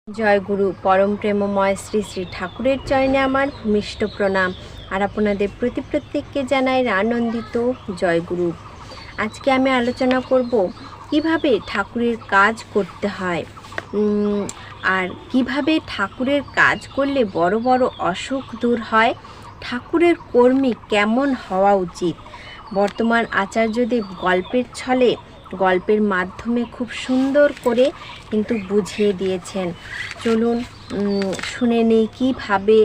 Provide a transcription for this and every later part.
জয় গুরু পরম প্রেমময় শ্রী শ্রী ঠাকুরের চরণে আমার ভূমিষ্ঠ প্রণাম। আর আপনাদের প্রত্যেককে জানাই আনন্দিত জয় গুরু। আজকে আমি আলোচনা করব কিভাবে ঠাকুরের কাজ করতে হয়, আর কিভাবে ঠাকুরের কাজ করলে বড় বড় অসুখ দূর হয়, ঠাকুরের কর্মী কেমন হওয়া উচিত। বর্তমান আচার্যদেব গল্পের মাধ্যমে খুব সুন্দর করে কিন্তু বুঝিয়ে দিয়েছেন। চলুন শুনে নেই কীভাবে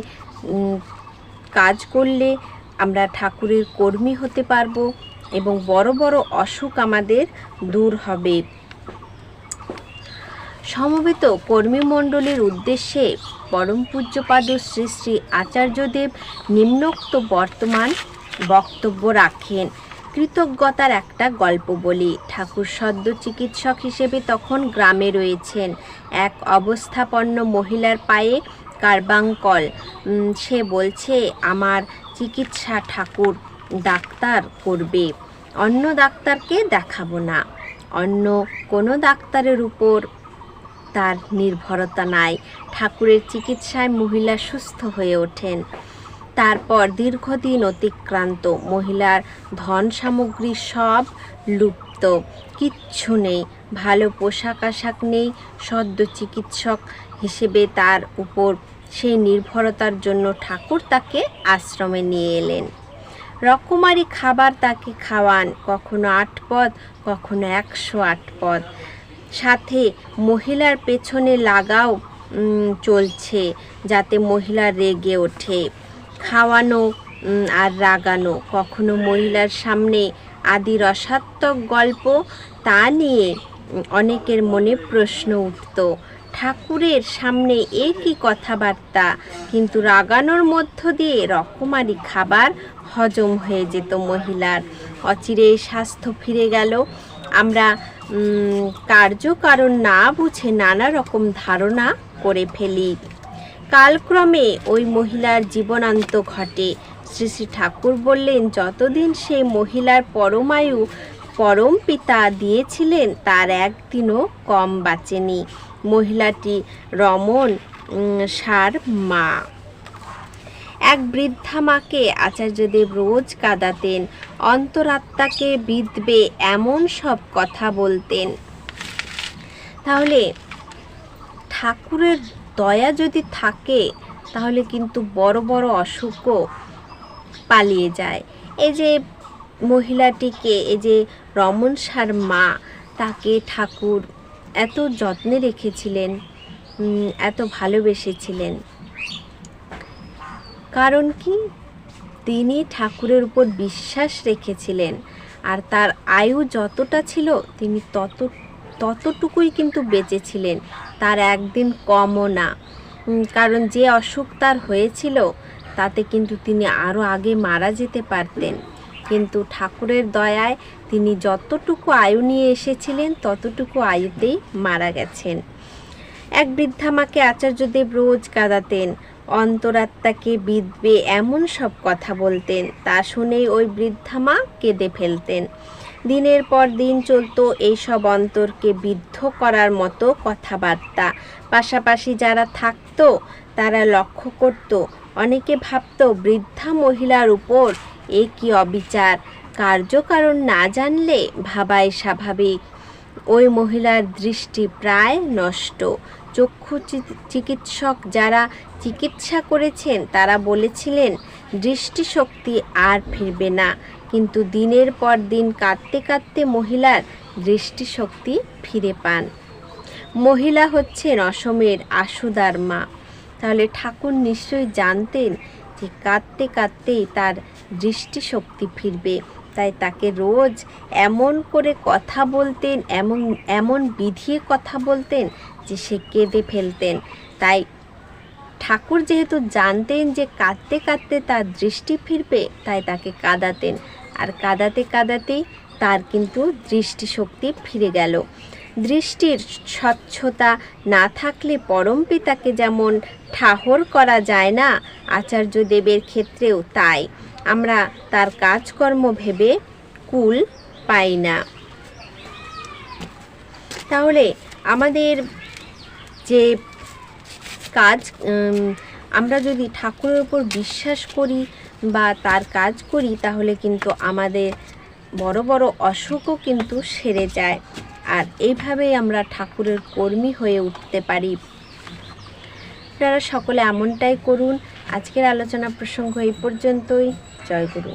কাজ করলে আমরা ঠাকুরের কর্মী হতে পারবো এবং বড় বড় অসুখ আমাদের দূর হবে। সমবেত কর্মীমণ্ডলীর উদ্দেশ্যে পরম পূজ্যপাদ শ্রী শ্রী আচার্যদেব নিম্নোক্ত বর্তমান বক্তব্য রাখেন। কৃতজ্ঞতার একটা গল্প বলি। ঠাকুর সদ্য চিকিৎসক হিসেবে তখন গ্রামে রয়েছেন। এক অবস্থাপন্ন মহিলার পায়ে কার্বাঙ্কল। সে বলছে, আমার চিকিৎসা ঠাকুর ডাক্তার করবে, অন্য ডাক্তারকে দেখাবো না। অন্য কোনো ডাক্তারের উপর তার নির্ভরতা নাই। ঠাকুরের চিকিৎসায় মহিলা সুস্থ হয়ে ওঠেন। তারপর দীর্ঘদিন অতিক্রান্ত। মহিলার ধন সামগ্রী সব লুপ্ত, কিচ্ছু নেই, ভালো পোশাক আশাক নেই। সদ্য চিকিৎসক হিসেবে তার উপর সেই নির্ভরতার জন্য ঠাকুর তাকে আশ্রমে নিয়ে এলেন। রকমারি খাবার তাকে খাওয়ান, কখনো 8 পদ, কখনো 108 পদ। সাথে মহিলার পেছনে লাগাও চলছে যাতে মহিলা রেগে ওঠে। খাওয়ানো আর রাগানো। কখনো মহিলার সামনে আদি রসাত্মক গল্প, তা নিয়ে অনেকের মনে প্রশ্ন উঠত। ঠাকুরের সামনে একই কথাবার্তা, কিন্তু রাগানোর মধ্য দিয়ে রকমারি খাবার হজম হয়ে যেত মহিলার। অচিরে স্বাস্থ্য ফিরে গেল। আমরা কার্যকারণ না বুঝে নানা রকম ধারণা করে ফেলি। কালক্রমে ওই মহিলার জীবনান্ত ঘটে। শ্রী শ্রী ঠাকুর বললেন, যতদিন সেই মহিলার পরমায়ু পরম পিতা দিয়েছিলেন তার একদিনও কম বাঁচেনি। মহিলাটি রমণ সার মা। এক বৃদ্ধা মাকে আচার্যদেব রোজ কাঁদাতেন, অন্তরাত্মাকে বিঁধবে এমন সব কথা বলতেন। তাহলে ঠাকুরের দয়া যদি থাকে তাহলে কিন্তু বড় বড় অসুখও পালিয়ে যায়। এই যে মহিলাটিকে, এই যে রমণ সার মা, তাকে ঠাকুর এত যত্নে রেখেছিলেন, এত ভালোবেসেছিলেন। কারণ কি? তিনি ঠাকুরের উপর বিশ্বাস রেখেছিলেন, আর তার আয়ু যতটা ছিল তিনি ততটুকুই কিন্তু বেঁচেছিলেন, তার একদিন কমও না। কারণ যে অসুখ তার হয়েছিল তাতে কিন্তু তিনি আরও আগে মারা যেতে পারতেন, কিন্তু ঠাকুরের দয়ায় তিনি যতটুকু আয়ু নিয়ে এসেছিলেন ততটুকু আয়ুতেই মারা গেছেন। এক বৃদ্ধা মাকে আচার্যদেব রোজ কাঁদাতেন, অন্তরাত্মাকে বিঁধবে এমন সব কথা বলতেন। তা শুনেই ওই বৃদ্ধা মা কেঁদে ফেলতেন। দিনের পর দিন চলতো এইসব অন্তরকে বিদ্ধ করার মতো কথাবার্তা। পাশাপাশি যারা থাকতো তারা লক্ষ্য করত। অনেকে ভাবত, বৃদ্ধা মহিলার উপর এ কি অবিচার। কার্যকারণ না জানলে ভাবাই স্বাভাবিক। ওই মহিলার দৃষ্টি প্রায় নষ্ট। চক্ষু চিকিৎসক যারা চিকিৎসা করেছেন তারা বলেছিলেন দৃষ্টিশক্তি আর ফিরবে না, কিন্তু দিনের পর দিন কাঁদতে কাঁদতে মহিলার দৃষ্টিশক্তি ফিরে পান। মহিলা হচ্ছেন অসমের আশুদার মা। তাহলে ঠাকুর নিশ্চয়ই জানতেন যে কাঁদতে কাঁদতেই তার দৃষ্টিশক্তি ফিরবে, তাই তাকে রোজ এমন করে কথা বলতেন, এমন বিধিয়ে কথা বলতেন যে সে কেঁদে ফেলতেন। তাই ঠাকুর যেহেতু জানতেন যে কাঁদতে কাঁদতে তার দৃষ্টি ফিরবে, তাই তাকে কাঁদাতেন, আর কাঁদাতে কাঁদাতেই তার কিন্তু দৃষ্টিশক্তি ফিরে গেল। দৃষ্টির স্বচ্ছতা না থাকলে পরম পিতাকে যেমন ঠাহর করা যায় না, আচার্যদেবের ক্ষেত্রেও তাই। আমরা তার কাজকর্ম ভেবে কুল পাই না। তাহলে আমাদের যে কাজ আমরা যদি ঠাকুরের উপর বিশ্বাস করি বা তার কাজ করি, তাহলে কিন্তু আমাদের বড় বড় অসুখও কিন্তু সেরে যায়। আর এইভাবেই আমরা ঠাকুরের কর্মী হয়ে উঠতে পারি। আপনারা সকলে এমনটাই করুন। আজকের আলোচনা প্রসঙ্গ এই পর্যন্তই। জয় গুরু।